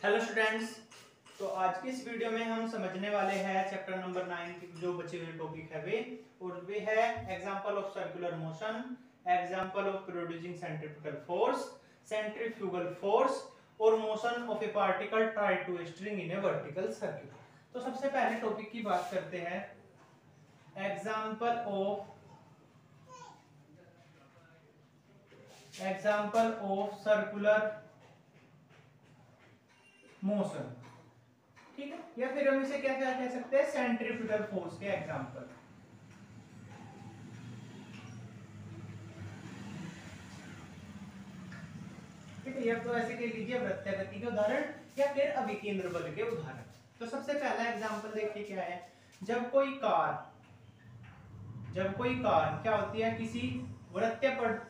Hello students. तो आज की इस वीडियो में हम समझने वाले हैं चैप्टर नंबर 9 की जो बचे हुए टॉपिक है वे है example of circular motion, example of producing centrifugal force, centrifugal force और motion of a particle tied to string in a vertical circle. तो सबसे पहले टॉपिक की बात करते हैं एग्जांपल ऑफ सर्कुलर मोशन, ठीक है, या फिर हम इसे क्या क्या कह सकते हैं, सेंट्रीफ्यूगल फोर्स के एग्जांपल। ठीक है, या तो ऐसे कह लीजिए वृत्तगति के उदाहरण या फिर अभिकेंद्र बल के उदाहरण। तो सबसे पहला एग्जांपल देखिए क्या है। जब कोई कार क्या होती है, किसी वृत्त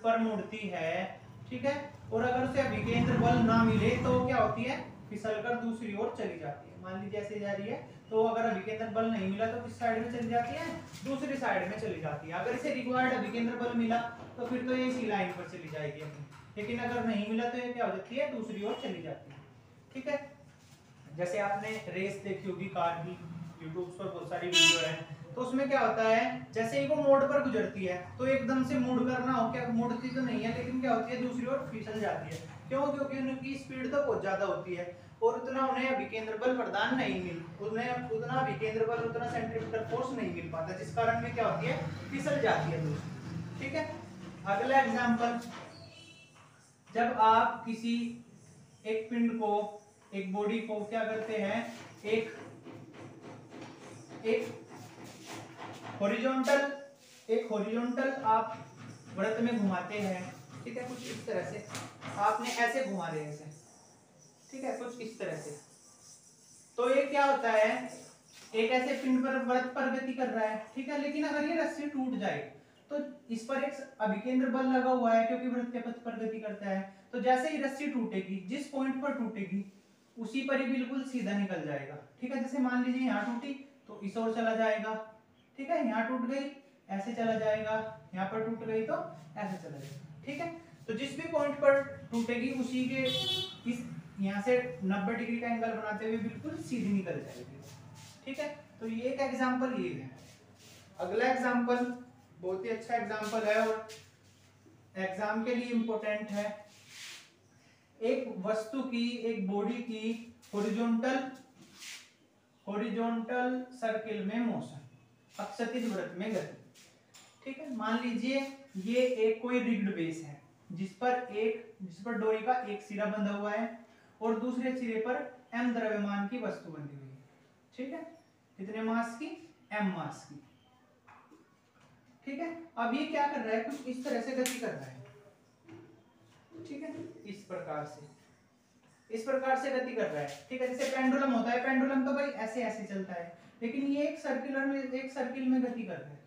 पर मुड़ती है, ठीक है, और अगर उसे अभिकेंद्र बल ना मिले तो क्या होती है, फिसलकर दूसरी ओर चली जाती है। मान लीजिए ऐसे जा रही है, तो अगर अभिकेंद्र बल नहीं मिला तो किस साइड में चली जाती है, दूसरी साइड में चली जाती है। अगर इसे रिक्वायर्ड अभिकेंद्र बल मिला तो फिर तो ये इसी लाइन पर चली जाएगी अपनी, लेकिन अगर नहीं मिला तो ये क्या हो जाती है, दूसरी ओर चली जाती है। ठीक है, जैसे आपने रेस देखी होगी कार की, यूट्यूब पर बहुत सारी वीडियो है, तो उसमें क्या होता है, जैसे ही वो मोड़ पर गुजरती है तो एकदम से मुड़ कर ना हो, क्या मुड़ती तो नहीं है, लेकिन क्या होती है, दूसरी ओर फिसल जाती है। क्यों? क्योंकि उनकी स्पीड तो बहुत ज्यादा होती है और उतना उन्हें अभिकेंद्र बल प्रदान नहीं उतना अभिकेंद्र बल, उतना सेंट्रीफ्यूगल फोर्स नहीं मिल पाता, जिस कारण में क्या होती है, फिसल जाती है दूसरी। ठीक है, अगला एग्जांपल, जब आप किसी एक पिंड को, एक बॉडी को क्या करते हैं, एक हॉरिजॉन्टल आप वृत्त में घुमाते हैं। ठीक है, कुछ इस तरह से आपने ऐसे घुमा रहे हैं, ठीक है, कुछ इस तरह से। तो ये क्या होता है, एक ऐसे पिंड पर वृत्त पर गति कर रहा है, ठीक है, लेकिन अगर ये रस्सी टूट जाए तो इस पर एक अभिकेंद्र बल लगा हुआ है क्योंकि वृत्त पथ पर गति करता है। तो जैसे ही रस्सी टूटेगी, जिस पॉइंट पर टूटेगी उसी पर ही बिल्कुल सीधा निकल जाएगा। ठीक है, जैसे मान लीजिए यहाँ टूटी तो इस ओर चला जाएगा, ठीक है, यहाँ टूट गई ऐसे चला जाएगा, यहाँ पर टूट गई तो ऐसे चला जाएगा। ठीक है, तो जिस भी पॉइंट पर टूटेगी उसी के इस यहाँ से 90 डिग्री का एंगल बनाते हुए बिल्कुल सीधी निकल जाएगी। ठीक है, तो ये एक एग्जांपल ये है। अगला एग्जांपल बहुत ही अच्छा एग्जांपल है और एग्जाम के लिए इंपॉर्टेंट है। एक वस्तु की, एक बॉडी की हॉरिजॉन्टल सर्किल में मोशन, अक्षैतिज वृत्त में गति। ठीक है, मान लीजिए ये एक कोई रिग्ड बेस है जिस पर डोरी का एक सिरा बंधा हुआ है और दूसरे सिरे पर m द्रव्यमान की वस्तु बंधी हुई है। ठीक है, कितने मास की, m मास की। ठीक है, अब ये क्या कर रहा है, कुछ इस तरह से गति कर रहा है। ठीक है, इस प्रकार से गति कर रहा है। ठीक है, जैसे पेंडुलम होता है, पेंडुलम तो भाई ऐसे ऐसे चलता है, लेकिन ये एक सर्किल में गति कर रहा है।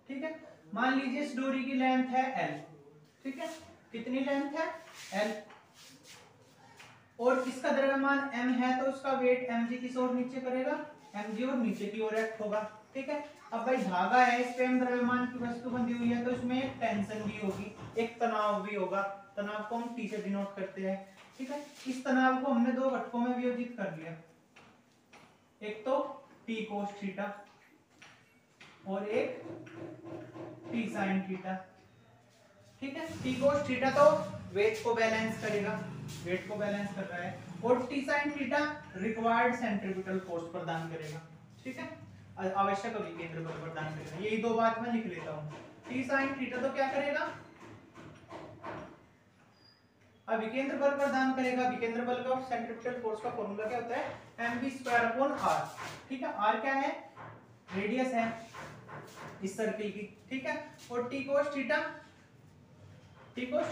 ठीक है, मान लीजिए इस डोरी की लेंथ है l, ठीक है, कितनी लेंथ है, l, और इसका द्रव्यमान m है तो उसका वेट mg किस ओर नीचे करेगा, mg और नीचे की ओर एक्ट होगा। ठीक है, अब भाई धागा है, इस पे m द्रव्यमान की वस्तु बंधी हुई है तो इसमें एक टेंशन भी होगी, एक तनाव भी होगा। तनाव को हम T से डिनोट करते हैं। ठीक है, इस तनाव को हमने दो घटकों में विभाजित कर लिया, एक तो T cos थीटा और एक T sin थीटा। ठीक है, T cos थीटा तो वेट को बैलेंस करेगा, वेट को बैलेंस कर रहा है, और T sin theta required centrifugal force प्रदान करेगा। ठीक है, आवश्यक अभिकेंद्र बल प्रदान करेगा। यही दो बात मैं लिख लेता हूं। T sin थीटा तो क्या करेगा, अभिकेंद्र बल प्रदान करेगा। अभिकेंद्र बल का सेंट्रीफ्यूगल फोर्स का फॉर्मूला क्या होता है, mv²/r। ठीक है, r क्या है, रेडियस है इस सर्किल की। ठीक है, और T cos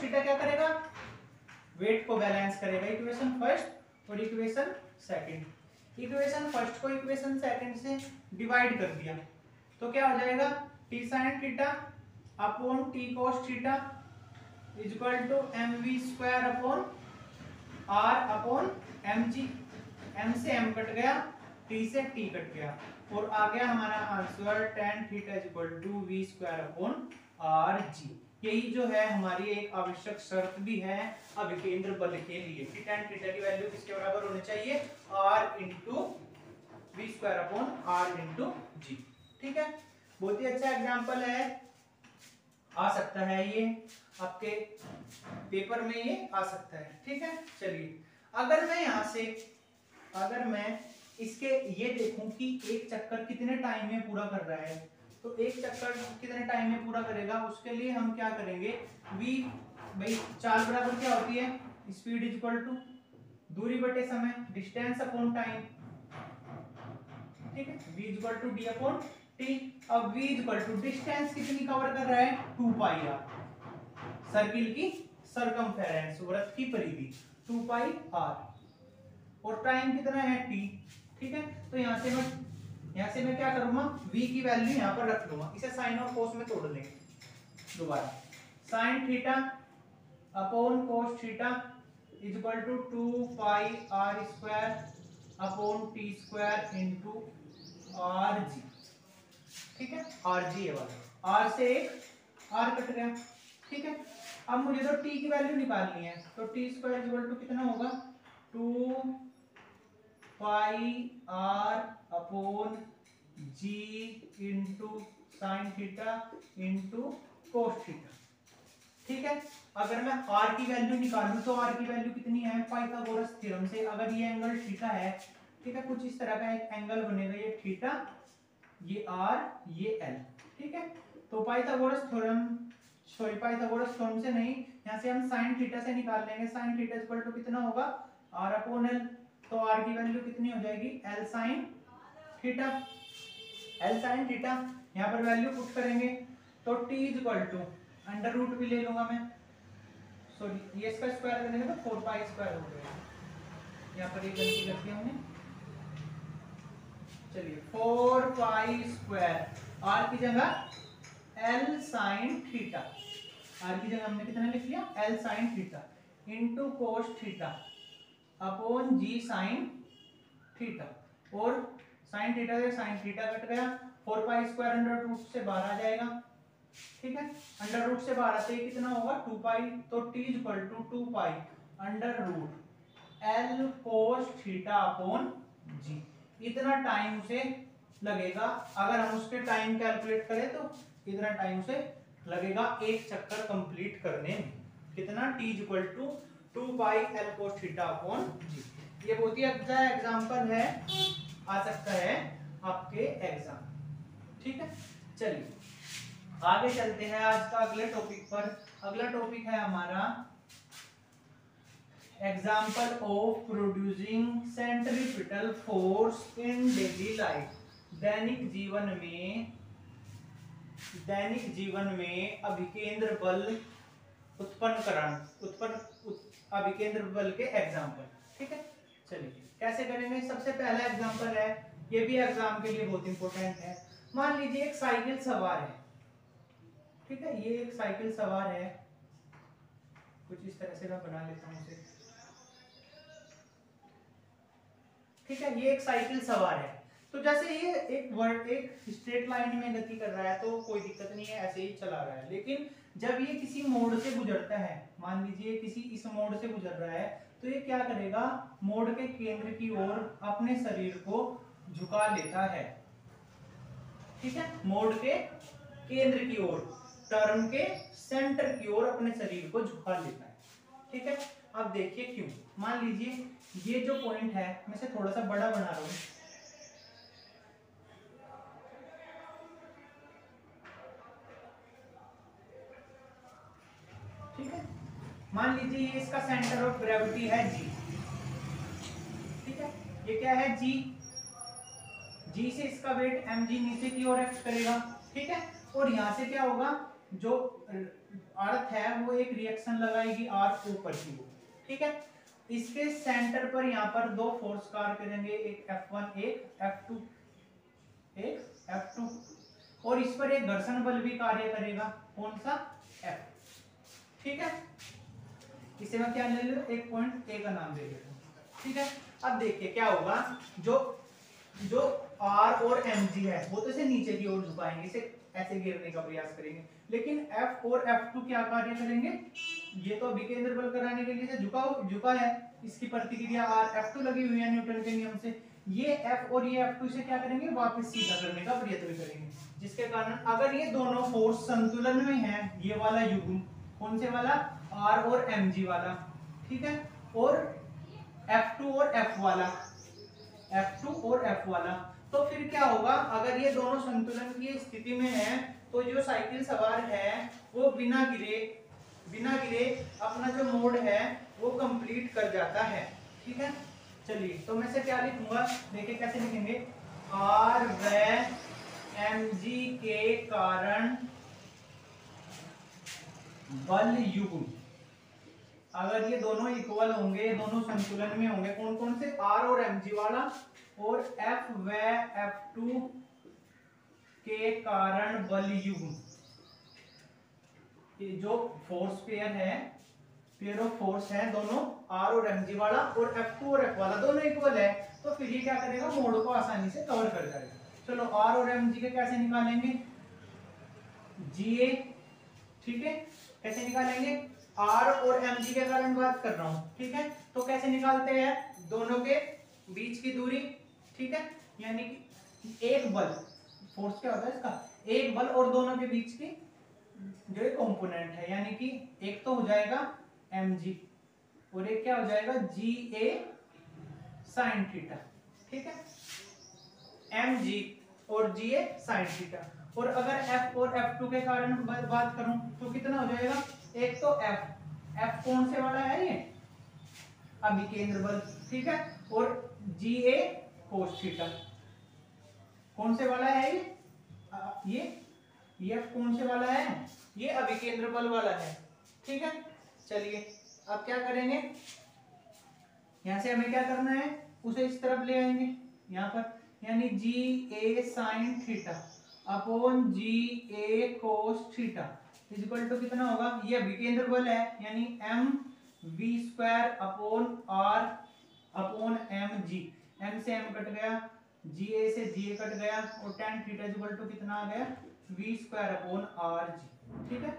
थीटा क्या करेगा, वेट को बैलेंस करेगा। इक्वेशन फर्स्ट और इक्वेशन सेकंड, इक्वेशन फर्स्ट को इक्वेशन सेकंड से डिवाइड कर दिया तो क्या हो जाएगा, T sin theta upon T cos theta is equal to mv²/r upon mg। m से m कट गया, t से t कट गया, और आ गया हमारा answer tan theta is equal to v² upon rg। यही जो है हमारी एक आवश्यक शर्त भी है अभिकेंद्र बल के लिए कि tan थीटा की वैल्यू किसके बराबर होनी चाहिए, r into V square upon R into G. ठीक है, बहुत ही अच्छा एग्जाम्पल है, आ सकता है ये आपके पेपर में, ये आ सकता है। ठीक है, चलिए अगर मैं यहाँ से, अगर मैं इसके ये देखूं कि एक चक्कर कितने टाइम में पूरा कर रहा है, तो एक चक्कर कितने टाइम में पूरा करेगा, उसके लिए हम क्या करेंगे, v भाई चाल बराबर क्या होती है, स्पीड इज इक्वल टू दूरी बटे समय, डिस्टेंस अपॉन टाइम। ठीक है, v is equal to d upon t. अब v is equal to distance कितनी कवर कर रहा है, 2 पाई आर, सर्किल की सरकमफेरेंस, वृत्त की परिधि 2 पाई आर, और टाइम कितना है t। ठीक है, तो यहाँ से मैं क्या करूंगा, v की वैल्यू यहाँ पर रख लूंगा, इसे साइन और कोस में तोड़ लेंगे दोबारा, sine theta upon cos theta is equal to 2 pi R square upon T square into R G. ठीक है, आर जी है वाला, आर से एक आर कट गया। ठीक है, अब मुझे तो t की वैल्यू निकालनी है, तो T square is equal to कितना होगा, 2 pi R upon G into sine theta into cos theta. ठीक है, अगर मैं r की वैल्यू निकालूं तो r की वैल्यू कितनी है, पाइथागोरस थ्योरम से, अगर ये एंगल थीटा है, ठीक है, कुछ इस तरह का एक एंगल बनेगा, ये थीटा, ये r, ये l। ठीक है, तो Pythagoras theorem, sorry Pythagoras theorem से नहीं, यहाँ से हम साइन थीटा से निकाल लेंगे, sine theta is equal to कितना होगा, r अपॉन l, तो r की वैल्यू कितनी हो जाएगी, l sine theta, l sine theta, यहाँ पर वैल्यू पुट करेंगे तो t is equal to under root भी ले लूंगा मैं, सॉरी ये इसका स्क्वायर करेंगे तो 4 पाई स्क्वायर हो जाएगा, यहाँ पर एक गलती कर दी हमने, चलिए 4 पाई स्क्वायर, r की जगह l साइन थीटा, r की जगह हमने कितना लिख लिया, l sine theta into cos theta upon G sine theta, और साइन थीटा से साइन थीटा कट गया, 4 पाई स्क्वायर अंडर रूट से बाहर आ जाएगा। ठीक है, अंडर रूट से बाहर आते ही कितना होगा, 2 पाई, तो t is equal to 2 pi under root l cos theta upon G. इतना टाइम उसे लगेगा, अगर हम उसके टाइम कैलकुलेट करें तो इतना टाइम उसे लगेगा एक चक्कर कंप्लीट करने में, कितना, t is equal to 2 pi l cos theta upon G. ये बहुत ही अच्छा एग्जांपल है, आ सकता है आपके एग्जाम। ठीक है, चलिए आगे चलते हैं आज का अगले टॉपिक पर। अगला टॉपिक है हमारा example of producing centripetal force in daily life. दैनिक जीवन में अभिकेंद्र बल अभिकेंद्र बल के एग्जाम्पल। ठीक है, चलिए कैसे करेंगे, सबसे पहला एग्जाम्पल है, ये भी एग्जाम के लिए बहुत इंपॉर्टेंट है। मान लीजिए एक साइकिल सवार है, ठीक है, ये एक साइकिल सवार है, कुछ इस तरह से मैं बना लेता हूं उसे। ठीक है, ये एक साइकिल सवार है, तो जैसे ये एक स्ट्रेट लाइन में गति कर रहा है तो कोई दिक्कत नहीं है, ऐसे ही चला रहा है। लेकिन जब ये किसी मोड़ से गुजरता है, मान लीजिए किसी इस मोड़ से गुजर रहा है, तो ये क्या करेगा, मोड़ के केंद्र की ओर अपने शरीर को झुका लेता है। ठीक है, मोड़ के केंद्र की ओर, टर्न के सेंटर की ओर अपने शरीर को झुका लेता है। ठीक है, अब देखिए क्यों। मान लीजिए ये जो पॉइंट है, मैं इसे थोड़ा सा बड़ा बना रहा हूं, ठीक है, मान लीजिए ये इसका सेंटर ऑफ ग्रेविटी है जी। ठीक है, ये क्या है जी, जी से इसका वेट mg नीचे की ओर एक्ट करेगा। ठीक है, और यहां से क्या होगा, जो अर्थ है वो एक रिएक्शन लगाएगी अर्थ ऊपर की ओर। ठीक है, इसके सेंटर पर यहाँ पर दो फोर्स कार्य करेंगे, एक F1 एक F2 एक F2, और इस पर एक घर्षण बल भी कार्य करेगा, कौन सा, F। ठीक है, इसे मैं क्या ले लूं, एक पॉइंट ए का नाम दे देता हूं। ठीक है, अब देखिए क्या होगा, जो R और mg है वो तो इसे नीचे की ओर झुकाएंगे, इसे ऐसे घेरने का प्रयास करेंगे। लेकिन F और F2 क्या कार्य करेंगे, ये तो विकेंद्र बल कराने के लिए जो झुका है, इसकी प्रतिक्रिया F2 लगी हुई है न्यूटन के नियम से, ये F और ये F2 से क्या करेंगे, वापस सीधा करने का प्रयत्न करेंगे, जिसके कारण अगर ये दोनों फोर्स संतुलन में है, ये वाला युग्म कौन से वाला, R और mg वाला, ठीक है, और F2 और F वाला, F2 और F वाला, तो फिर क्या होगा, अगर ये दोनों संतुलन की स्थिति में है तो जो साइकिल सवार है वो बिना गिरे अपना जो मोड है वो कंप्लीट कर जाता है, ठीक है। चलिए, तो मैं से क्या लिखूंगा, देखिए कैसे लिखेंगे, R व mg के कारण बल युग्म, अगर ये दोनों इक्वल होंगे, दोनों संतुलन में होंगे, कौन कौन से, R और mg वाला, और F व F2 के कारण बल युग्म, जो फोर्स पेयर है, पेयर ऑफ फोर्स है दोनों R और mg वाला, और F2 और F वाला दोनों इक्वल है, तो फिर ये क्या करेगा, मोड को आसानी से कवर कर जाएगा। चलो, R और mg के कैसे निकालेंगे, GA, ठीक है, कैसे निकालेंगे, R और mg के कारण बात कर रहा हूं, ठीक है, तो कैसे निकालते हैं, दोनों के बीच की दूरी, ठीक है, यानी कि एक बल, फोर्स क्या होता है इसका, एक बल और दोनों के बीच की जो एक कंपोनेंट है, यानी कि एक तो हो जाएगा mg और एक क्या हो जाएगा, GA sin थीटा, ठीक है, mg और GA sin थीटा। और अगर F और F2 के कारण बात करूं तो कितना हो जाएगा, एक तो F कौन से वाला है, ये अभिकेंद्र बल, ठीक है, और GA cos थीटा कौन से वाला है, ये F कौन से वाला है, ये अभिकेंद्र बल वाला है, ठीक है। चलिए, अब क्या करेंगे, यहां से हमें क्या करना है, उसे इस तरफ ले आएंगे यहां पर, यानी GA sin theta upon GA cos theta equal to कितना होगा, ये अभिकेंद्र बल है, यानी mv² upon R upon mg, m से m कट गया, GA से GA कट गया, और tan थीटा इक्वल टू कितना आ गया, v² अपॉन rg, ठीक है।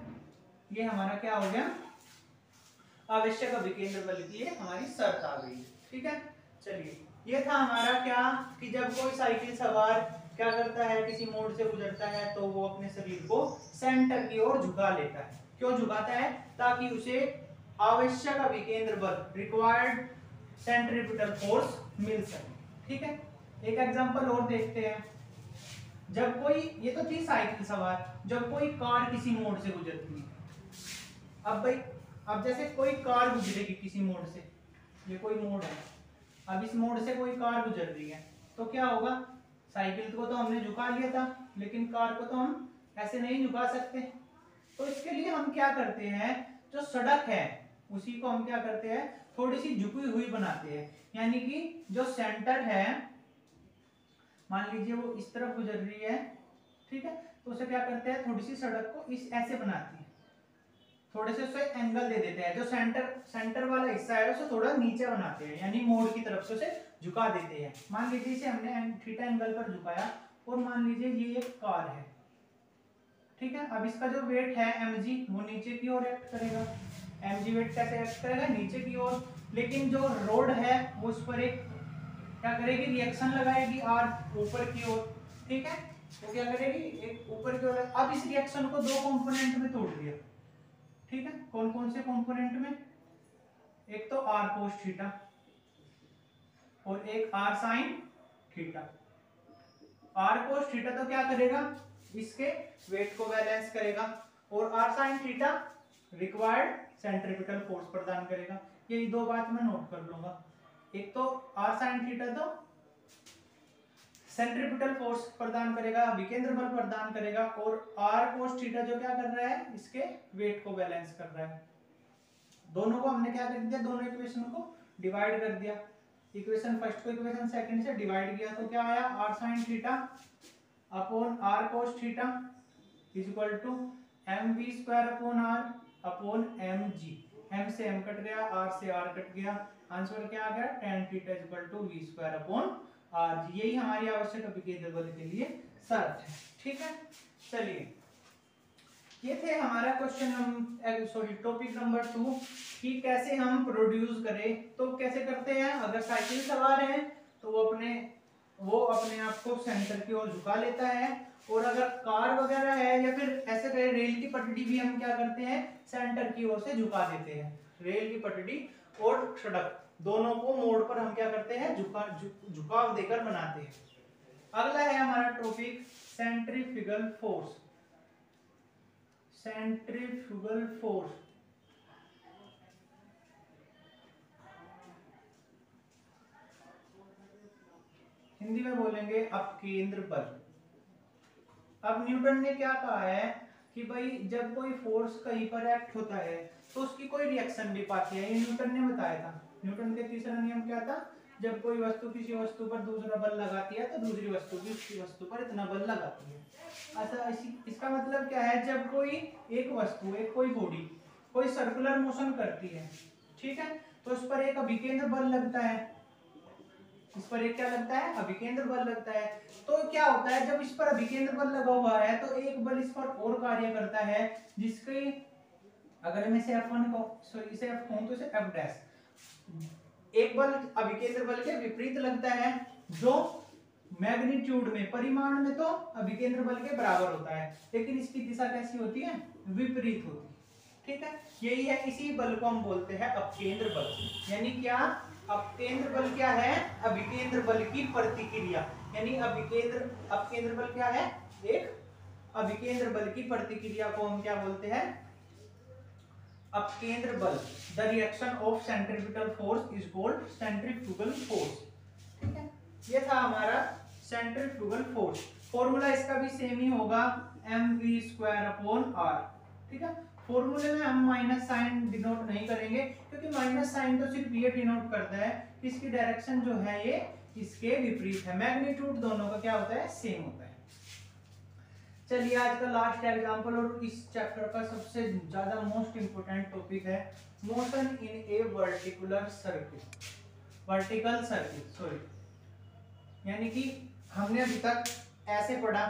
ये हमारा क्या हो गया, आवश्यक अभिकेंद्र बल की हमारी शर्त आ गई, ठीक है। चलिए, ये था हमारा क्या, कि जब कोई साइकिल सवार क्या करता है, किसी मोड़ से गुजरता है तो वो अपने शरीर को सेंटर की ओर झुका लेता है, क्यों झुकाता है, ताकि उसे आवश्यक अभिकेंद्र बल, रिक्वायर्ड सेंट्रीपिटल फोर्स मिल सके, ठीक है। एक एग्जांपल और देखते हैं, जब कोई, ये तो थी साइकिल सवार, जब कोई कार किसी मोड़ से गुजरती है, अब भाई, अब जैसे कोई कार गुजरेगी किसी मोड़ से, ये कोई मोड़ है, अब इस मोड़ से कोई कार गुजर रही है, तो क्या होगा, साइकिल को तो हमने झुका लिया था, लेकिन कार को तो हम ऐसे नहीं झुका सकते, तो इसके लिए हम क्या करते हैं, जो सड़क है उसी को हम क्या करते हैं, थोड़ी सी झुकी हुई बनाते हैं, यानी कि जो सेंटर है, मान लीजिए वो इस तरफ गुजर रही है, ठीक है, तो उसे क्या करते हैं, थोड़ी सी सड़क को इस ऐसे बनाती है, थोड़े से उसे एंगल दे देते हैं, जो सेंटर वाला हिस्सा है उसे थोड़ा नीचे बनाते हैं, यानी मोड़ की तरफ से उसे झुका देते हैं। मान लीजिए इसे हमने थीटा एंगल पर झुकाया, और मान लीजिए ये एक कार है, ठीक है, अब इसका जो वेट है mg वो नीचे की ओर एक्ट करेगा, mg वेट कैसे एक्ट करेगा, नीचे की ओर, लेकिन जो रोड है वो उस पर एक क्या करेगी, रिएक्शन लगाएगी r ऊपर की ओर, ठीक है, तो क्या करेगी, एक ऊपर की ओर, अब इस रिएक्शन को दो कंपोनेंट में तोड़ दिया, ठीक है, कौन कौन से कंपोनेंट में, एक तो r cos थीटा और एक r sin theta. r cos theta तो क्या करेगा, इसके वेट को बैलेंस करेगा, और r sin theta required centripetal force प्रदान करेगा। ये दो बात मैं नोट कर लूंगा, एक तो r sin थीटा तो सेंट्रीपिटल फोर्स प्रदान करेगा, विकेंद्र बल प्रदान करेगा, और r cos थीटा जो क्या कर रहा है, इसके वेट को बैलेंस कर रहा है। दोनों को हमने क्या कर दिया, दोनों इक्वेशन को डिवाइड कर दिया, इक्वेशन फर्स्ट को इक्वेशन सेकंड से डिवाइड किया, तो क्या आया, r sin theta upon r cos theta is equal to mv² upon r upon mg, m से m कट गया, r से r कट गया, आंसर क्या आ गया, tan theta is equal to v² upon R, यही हमारी आवश्यक अभिकेंद्र बल के लिए शर्त है। ठीक है, चलिए ये थे हमारा क्वेश्चन सॉरी टॉपिक नंबर 2 कि कैसे हम प्रोड्यूस करें। तो कैसे करते हैं, अगर साइकिल सवार है तो वो अपने आप को सेंटर की ओर झुका लेता है, और अगर कार वगैरह है या फिर ऐसे कहे रेल की पटरी भी हम क्या करते हैं, सेंटर की ओर से झुका देते हैं। रेल की पटरी और सड़क दोनों को मोड़ पर हम क्या करते हैं, झुकाव देकर बनाते हैं। अगला है हमारा topic centrifugal force. Centrifugal force Hindi में बोलेंगे अपकेंद्र बल। अब न्यूटन ने क्या कहा है कि भाई जब कोई फोर्स कहीं पर एक्ट होता है तो उसकी कोई रिएक्शन भी पाती है, ये न्यूटन ने बताया था। न्यूटन के तीसरा नियम क्या था, जब कोई वस्तु किसी वस्तु पर दूसरा बल लगाती है तो दूसरी वस्तु भी उसकी वस्तु पर इतना बल लगाती है। अच्छा, इसका मतलब क्या है, जब कोई एक वस्तु कोई बॉडी कोई सर्कुलर मोशन करती है, ठीक है, तो उस पर एक अभिकेंद्र बल लगता है। इस पर एक क्या लगता है, अभिकेंद्र बल लगता है। तो क्या होता है, जब इस पर अभिकेंद्र बल लगा हुआ है तो एक बल इस पर और कार्य करता है, जिसके अगर मैं इसे F1 को सॉरी इसे F कहूं तो इसे F डैश। एक बल अभिकेंद्र बल के विपरीत लगता है, जो मैग्नीट्यूड में परिमाण में तो अभिकेंद्र बल के बराबर होता है, लेकिन इसकी दिशा कैसी होती है, विपरीत होती है। ठीक है, यही है, इसी बल को हम बोलते हैं अपकेंद्र बल। यानी क्या, अपकेंद्र बल क्या है, अभिकेंद्र बल की प्रतिक्रिया। यानी अपकेंद्र बल क्या है, एक अभिकेंद्र बल की प्रतिक्रिया को हम क्या बोलते हैं, अपकेंद्र बल। The reaction of centrifugal force is called centrifugal force. ठीक है, ये था हमारा सेंट्रीफ्यूगल फोर्स। फॉर्मूला इसका भी सेम ही होगा, mv²/r। ठीक है, फॉर्मूले में हम माइनस साइन डिनोट नहीं करेंगे, क्योंकि माइनस साइन तो सिर्फ ये डिनोट करता है कि इसकी डायरेक्शन जो है ये इसके विपरीत है। मैग्नीट्यूड दोनों का क्या होता है, सेम होता है। चलिए आज का लास्ट एग्जांपल और इस चैप्टर का सबसे ज्यादा मोस्ट इंपोर्टेंट टॉपिक है, motion in a vertical circle sorry. यानी कि हमने अभी तक ऐसे पढ़ा,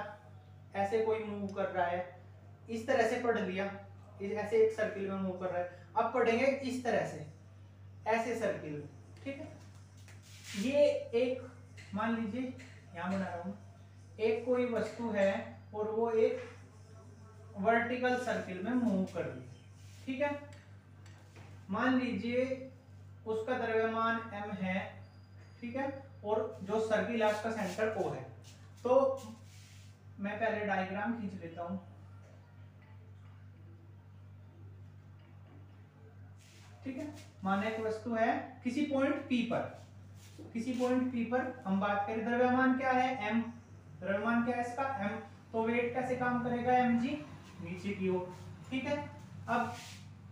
ऐसे कोई मूव कर रहा है, इस तरह से पढ़ लिया, ऐसे एक सर्किल में मूव कर रहा है। अब पढ़ेंगे इस तरह से, ऐसे सर्किल। ठीक है, ये एक मान लीजिए यहां बना रहा हूं, एक कोई वस्तु है और वो एक वर्टिकल सर्किल में मूव कर रही है। ठीक है, मान लीजिए उसका द्रव्यमान m है, ठीक है, और जो सर्किल है उसका सेंटर O है। तो मैं पहले डायग्राम खींच लेता हूं। ठीक है, माना एक वस्तु है किसी पॉइंट P पर हम बात करें, द्रव्यमान क्या है, m। द्रव्यमान क्या है इसका, m। तो वेट कैसे काम करेगा, mg, नीचे की ओर। ठीक है, अब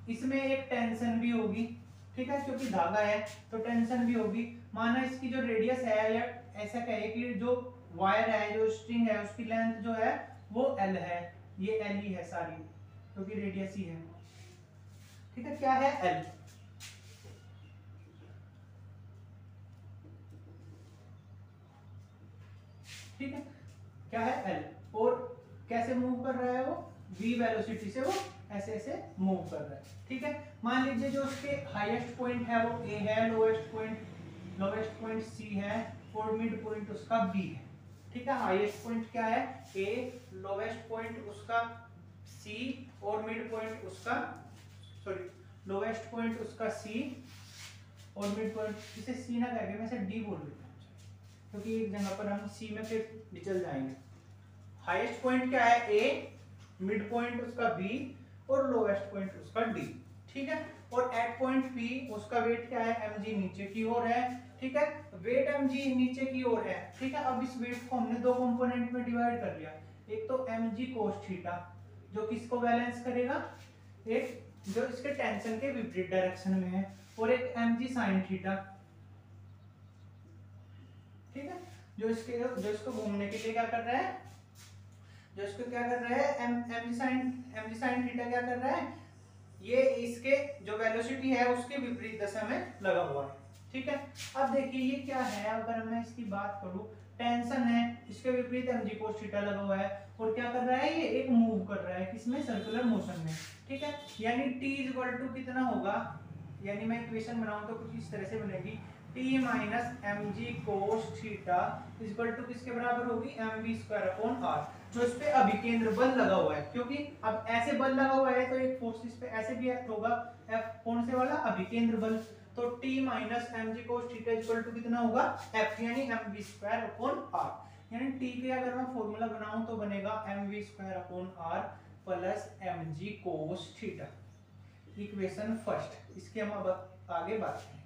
इसमें एक टेंशन भी होगी, ठीक है, क्योंकि धागा है तो टेंशन भी होगी। माना इसकी जो रेडियस है, या ऐसा कहे कि जो वायर है, जो स्ट्रिंग है, उसकी लेंथ जो है वो L है, ये L ही है सारी, क्योंकि रेडियस ही है। ठीक है, क्या है, L। ठीक है, क्या है, L। और कैसे मूव कर रहा है वो, v वेलोसिटी से वो ऐसे ऐसे मूव कर रहा है। ठीक है, मान लीजिए जो उसके हाईएस्ट पॉइंट है वो A है, लोएस्ट पॉइंट C है, और मिड पॉइंट उसका B है। ठीक है, हाईएस्ट पॉइंट क्या है, A, लोएस्ट पॉइंट उसका C, और मिड पॉइंट उसका लोएस्ट पॉइंट उसका C, और मिड पॉइंट, इसे C ना कहके मैं इसे D बोल देता हूँ, क्योंकि एक जगह पर हम C में फिर निकल जाएंगे। हाईएस्ट पॉइंट क्या है, A, मिड पॉइंट उसका B, और लोएस्ट पॉइंट उसका D। ठीक है, और एट पॉइंट P उसका वेट क्या है, mg, नीचे की ओर है। ठीक है, वेट mg नीचे की ओर है। ठीक है, अब इस वेट को हमने दो कंपोनेंट में डिवाइड कर लिया, एक तो mg cos थीटा जो किसको बैलेंस करेगा, एक जो इसके टेंशन के विपरीत डायरेक्शन में है, और एक mg sin थीटा। ठीक है, जो इसको घूमने के लिए क्या कर रहा है, जो इसको क्या कर रहा है, mg sin थीटा क्या कर रहा है, ये इसके जो वेलोसिटी है उसके विपरीत दिशा में लगा हुआ है। ठीक है। अब देखिए ये क्या है, अगर मैं इसकी बात करूं, टेंशन है, इसके विपरीत mg cos थीटा लगा हुआ है और क्या कर रहा है, ये एक मूव कर रहा है किसमें, सर्कुलर मोशन में। ठीक है, यानी t इक्वल टू कितना होगा, यानी मैं इक्वेशन बनाऊं तो कुछ इस तरह से बनेगी, t minus mg cos theta equal to किसके बराबर होगी, mv स्क्वायर अपॉन r, जो इस पे अभिकेंद्र बल लगा हुआ है, क्योंकि अब ऐसे बल लगा हुआ है तो एक फोर्स इस पे ऐसे भी एक्ट होगा, F कौन से वाला, अभिकेंद्र बल। तो t minus mg cos theta equal to कितना होगा, F यानी mv स्क्वायर अपॉन r, यानी t के अगर मैं फॉर्मूला बनाऊं तो बनेगा mv square upon r plus mg cos theta, equation first. इसके हम अब आगे बात करें।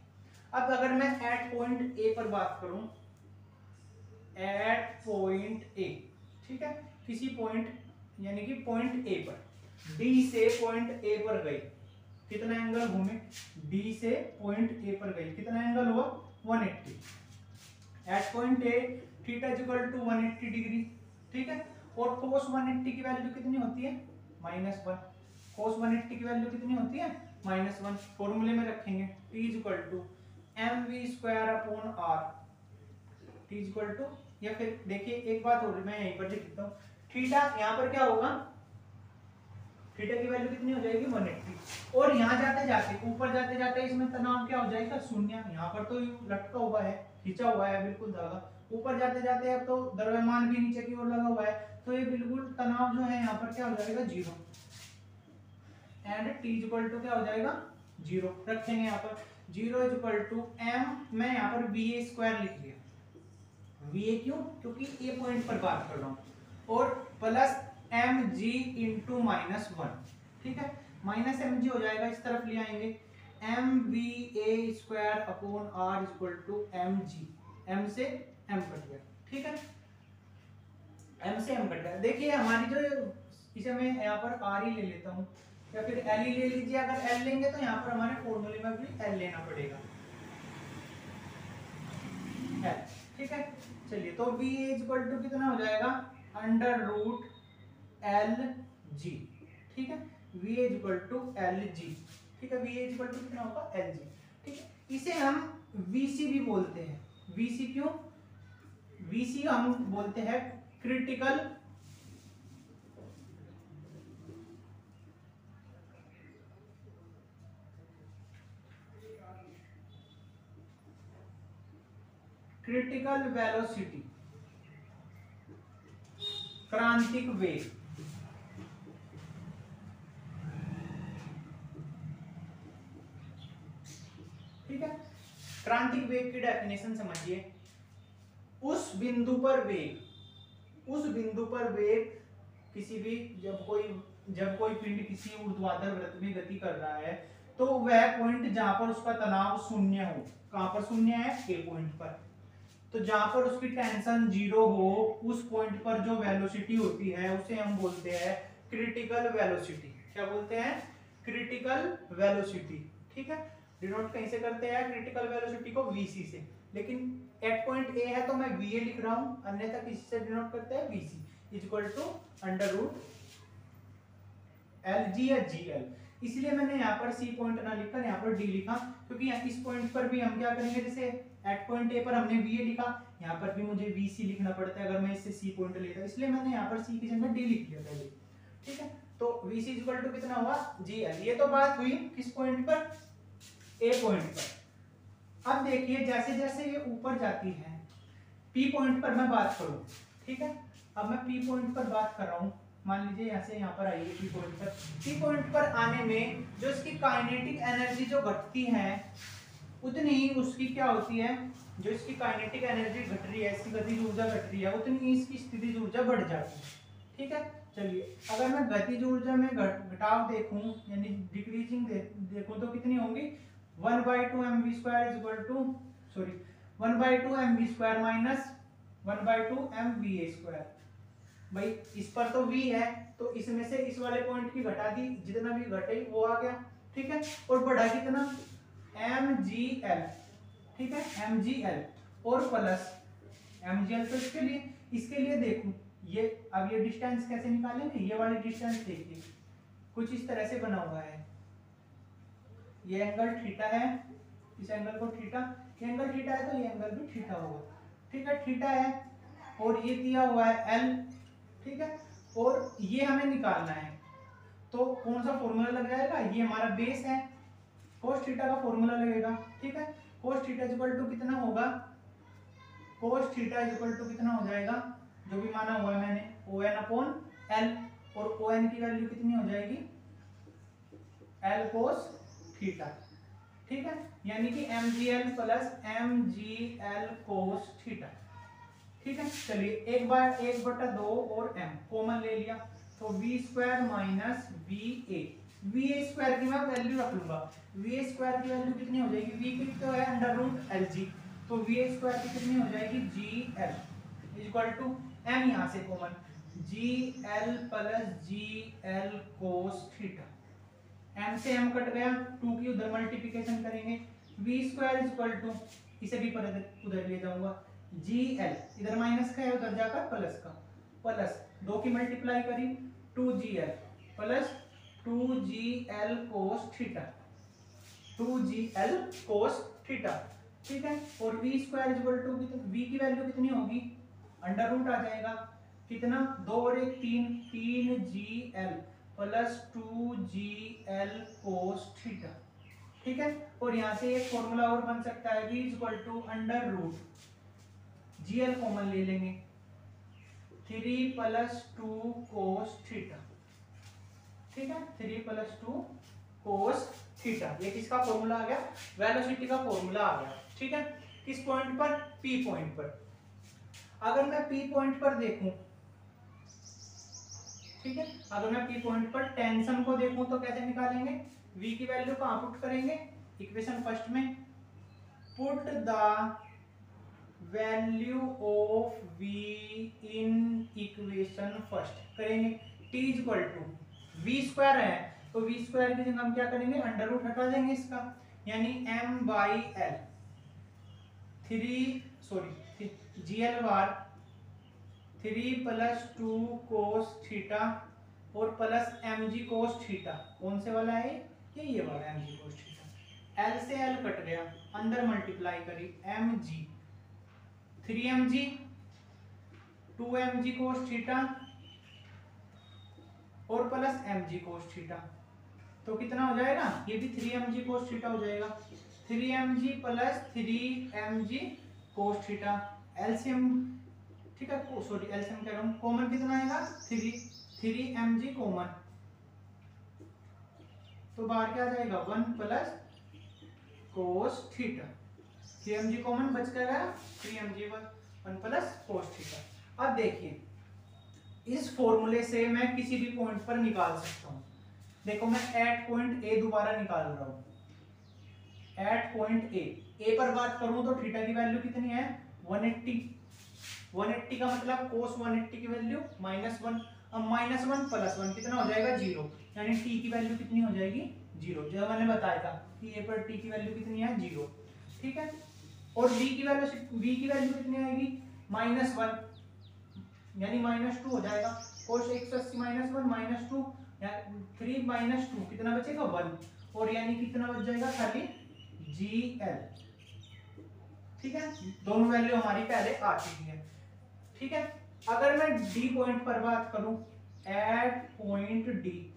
अब अगर मैं एट पॉइंट ए पर बात करूं, एट पॉइंट ए, ठीक है, किसी पॉइंट यानी कि पॉइंट ए पर, डी से पॉइंट ए पर गई, कितना एंगल घूमे, डी से पॉइंट ए पर गई, कितना एंगल हुआ, 180। At point A theta equal to 180 degree, ठीक है, और cos 180 की वैल्यू कितनी होती है, -1। cos 180 की वैल्यू कितनी होती है, -1। फॉर्मूले में रखेंगे t equal to mv square upon r, t equal to, या फिर देखिए एक बात और मैं यहीं पर लिख देता हूँ, थीटा यहाँ पर क्या होगा, थीटा की वैल्यू कितनी हो जाएगी, 180, और यहाँ जाते जाते ऊपर जाते जाते इसमें तनाव क्या हो जाएगा, शून्य। यहाँ पर तो लटका हुआ है, खींचा हुआ है बिल्कुल धागा, ऊपर जाते जाते अब तो द्रव्यमान भी नीचे की ओर लगा हुआ है, तो ये बिल्कुल तनाव जो है यहाँ पर क्या हो जाएगा, 0, एंड t इक्वल टू क्या हो जाएगा, 0 रखेंगे यहाँ पर, 0 इक्वल टू m, मैं यहाँ पर va स्क्वायर लिख दिया, va क्यों, क्योंकि ए पॉइंट पर बात कर रहा हूँ, और प्लस mg इंटू -1, ठीक है, माइनस mg हो जाएगा, इस तरफ ले आएंगे, mva square upon r equal to mg, m से m कट गया, ठीक है, m से m कट गया। देखिए हमारी जो, इसे मैं यहाँ पर r ही ले लेता हूँ, या फिर l ही ले लीजिए, अगर l लेंगे तो यहाँ पर हमारे फॉर्मूले में भी l लेना पड़ेगा, l, ठीक है। चलिए, तो v इक्वल टू कितना हो जाएगा, अंडर रूट एल जी, ठीक है, v equal to L G, ठीक है, v इक्वल टू कितना होगा, एल जी, ठीक है। इसे हम vc भी बोलते हैं, vc क्यों, vc हम बोलते हैं क्रिटिकल वेलोसिटी, क्रांतिक वेग, ठीक है। क्रांतिक वेग की डेफिनेशन समझिए, उस बिंदु पर वेग किसी भी, जब कोई पिंड किसी ऊर्ध्वाधर वृत्त में गति कर रहा है, तो वह पॉइंट जहां पर उसका तनाव शून्य हो, कहां पर शून्य है, ए पॉइंट पर, तो जहां पर उसकी टेंशन 0 हो, उस पॉइंट पर जो वेलोसिटी होती है उसे हम बोलते हैं क्रिटिकल वेलोसिटी। क्या बोलते हैं, क्रिटिकल वेलोसिटी, ठीक है। डिनोट कहीं से करते हैं क्रिटिकल वेलोसिटी को, vc से, लेकिन एट पॉइंट ए है तो मैं va लिख रहा हूं, अन्यथा किसी से डिनोट करते हैं vc equal to under root L G या जी एल, इसलिए मैंने यहाँ पर सी पॉइंट ना लिखकर यहाँ पर डी लिखा, क्योंकि इस पॉइंट पर भी हम क्या करेंगे, जैसे एट पॉइंट ए पर हमने va लिखा, यहाँ पर भी मुझे vc लिखना पड़ता है अगर मैं इससे सी पॉइंट लेता, इसलिए मैंने यहाँ पर सी की जगह डी लिख दिया पहले, ठीक है। तो vc इक्वल टू कितना हुआ, gl, ये तो बात हुई किस पॉइंट पर, ए पॉइंट पर। अब देखिए जैसे जैसे ये ऊपर जाती है, पी पॉइंट पर मैं बात करूं, ठीक है, अब मैं पी पॉइंट पर बात कर रहा हूं, मान लीजिए यहाँ से यहाँ पर आइए पी पॉइंट पर, पी पॉइंट पर आने में जो इसकी काइनेटिक एनर्जी जो घटती है, उतनी ही उसकी क्या होती है, जो इसकी काइनेटिक एनर्जी घट रही है, इसकी गतिज ऊर्जा घट रही है, उतनी ही इसकी स्थितिज ऊर्जा बढ़ जाती है, ठीक है। चलिए, अगर मैं गतिज ऊर्जा में घटाव देखूं, यानी डिक्रीजिंग देखूं, तो कितनी होंगी, 1/2 mv square equal to, sorry 1/2 mv square minus 1/2 mva square. भाई इस पर तो v है, तो इसमें से इस वाले पॉइंट की घटा दी, जितना भी घटे वो आ गया, ठीक है, और बढ़ा कितना, mgl, ठीक है, mgl, और प्लस mgl, तो इसके लिए देखूं, ये अब ये डिस्टेंस कैसे निकालेंगे, ये वाली डिस्टेंस देखिए कुछ इस तरह से बना हुआ है, ये एंगल थीटा है, इस एंगल को थीटा, ये एंगल थीटा है तो ये एंगल भी थीटा होगा। ठीक है, थीटा है और ये दिया हुआ है एल। ठीक है, और ये हमें निकालना है, तो कौन सा फॉर्मूला लग जाएगा, ये हमारा बेस है, cos थीटा का फॉर्मूला लगेगा। ठीक है, cos थीटा इक्वल टू कितना होगा, cos थीटा इक्वल टू कितना हो जाएगा, जो भी माना हुआ है मैंने, ON अपॉन L, और ON की वैल्यू कितनी हो जाएगी, L cos थीटा। ठीक है, यानी कि mgl plus mgl cos theta. ठीक है, चलिए एक बार 1/2 और m कॉमन ले लिया, तो v square minus va square की मैं वैल्यू रख लूंगा। va स्क्वायर की वैल्यू कितनी हो जाएगी, v की तो है अंडर रूट lg, तो va स्क्वायर की कितनी हो जाएगी gl इक्वल टू m, यहाँ से common gl plus gl cos theta. m से m कट गया, 2 की उधर मल्टीप्लिकेशन करेंगे, v स्क्वायर इक्वल टू, इसे भी उधर ले जाऊंगा, gl इधर माइनस का है उधर जाकर प्लस का, प्लस 2 की मल्टीप्लाई करी 2gl plus 2gl cos theta, 2gl cos theta. ठीक है, और v square equal to, v की वैल्यू कितनी होगी, अंडर रूट आ जाएगा, कितना 2 और 1 3, 3gl plus 2gl cos theta. ठीक है, और यहाँ से एक फॉर्मूला और बन सकता है, v equal to under root gl common ले लेंगे, 3 प्लस 2 cos थीटा। ठीक है, 3 प्लस 2 cos थीटा, ये किसका फॉर्मूला आ गया, वेलोसिटी का फॉर्मूला आ गया। ठीक है, किस पॉइंट पर, P पॉइंट पर। अगर मैं P पॉइंट पर देखूं, ठीक है, अगर मैं P पॉइंट पर टेंशन को देखूं तो कैसे निकालेंगे, V की वैल्यू कहां पुट करेंगे, इक्वेशन फर्स्ट में, put the value of V in equation first करेंगे, T equal to V square है, तो V स्क्वायर की जगह हम क्या करेंगे, अंडर रूट हटा देंगे इसका, यानी m/l 3 बार 3 प्लस 2 cos थीटा और प्लस mg cos थीटा, कौन से वाला है ये वाला mg cos थीटा, l से l कट गया, अंदर मल्टीप्लाई करी mg 3mg 2mg cos theta और प्लस mg cos थीटा, तो कितना हो जाएगा, ये भी 3mg cos थीटा हो जाएगा, 3mg plus 3mg cos theta, LCM, ठीक है, सॉरी एलसीएम कह रहा हूं, कॉमन कितना आएगा 3mg कॉमन, तो बाहर क्या आ जाएगा 1 plus cos theta, 3mg common बच गया, 3mg 1 प्लस cos थीटा। अब देखिए इस फॉर्मूले से मैं किसी भी पॉइंट पर निकाल सकता हूं, देखो मैं एट पॉइंट ए दोबारा निकाल रहा हूं, एट पॉइंट ए पर बात करूं तो थीटा की वैल्यू कितनी है 180 का मतलब cos 180 की वैल्यू -1, अब -1 प्लस 1 कितना हो जाएगा 0, यानी t की वैल्यू कितनी हो जाएगी 0, जो मैंने बताया था कि a पर t की वैल्यू कितनी है 0। ठीक है, और v की वैल्यू कितनी आएगी -1, यानी -2 हो जाएगा, cos 180 -1 -2, 3 -2 कितना बचेगा 1, और यानी कितना बच जाएगा खाली gl। ठीक है, दोनों वैल्यू हमारी पहले आ चुकी है। ठीक है, अगर मैं डी पॉइंट पर बात करूं, एट पॉइंट डी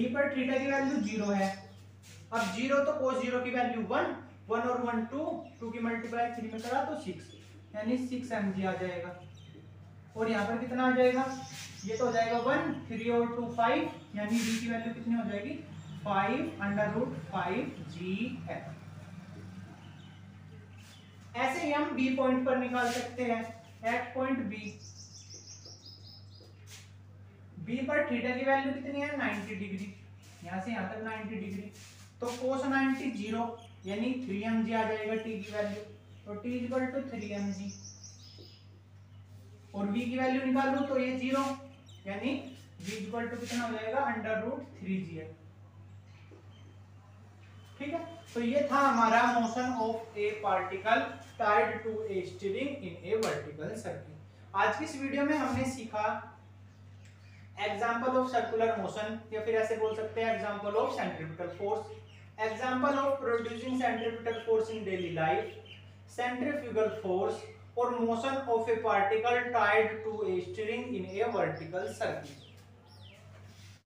पर थीटा की वैल्यू 0 है, अब 0 तो cos 0 की वैल्यू 1 और 1 2 की मल्टीप्लाई 3 में करा तो 6, यानी 6 mg आ जाएगा, और यहाँ पर कितना आ जाएगा, ये तो हो जाएगा 1 3 और 2 5, यानी v की वैल्यू कितनी हो जाएगी 5√5gl। ऐसे ही हम बी पॉइंट पर निकाल सकते हैं, एट पॉइंट बी पर थीटा की वैल्यू कितनी है 90 डिग्री, यहां से यहां तक 90 डिग्री, तो cos 90 0, यानी 3mg आ जाएगा t की वैल्यू, तो t इक्वल टू 3mg, और v की वैल्यू निकालूं तो ये 0, यानी v इक्वल टू कितना हो जाएगा √3gl। ठीक है, तो ये था हमारा motion of a particle tied to a string in a vertical circle. आज की इस वीडियो में हमने सीखा एग्जांपल ऑफ सर्कुलर मोशन, या फिर ऐसे बोल सकते हैं example of centrifugal force. Example of producing centripetal force in daily life, centrifugal force और motion of a particle tied to a string in a vertical circle.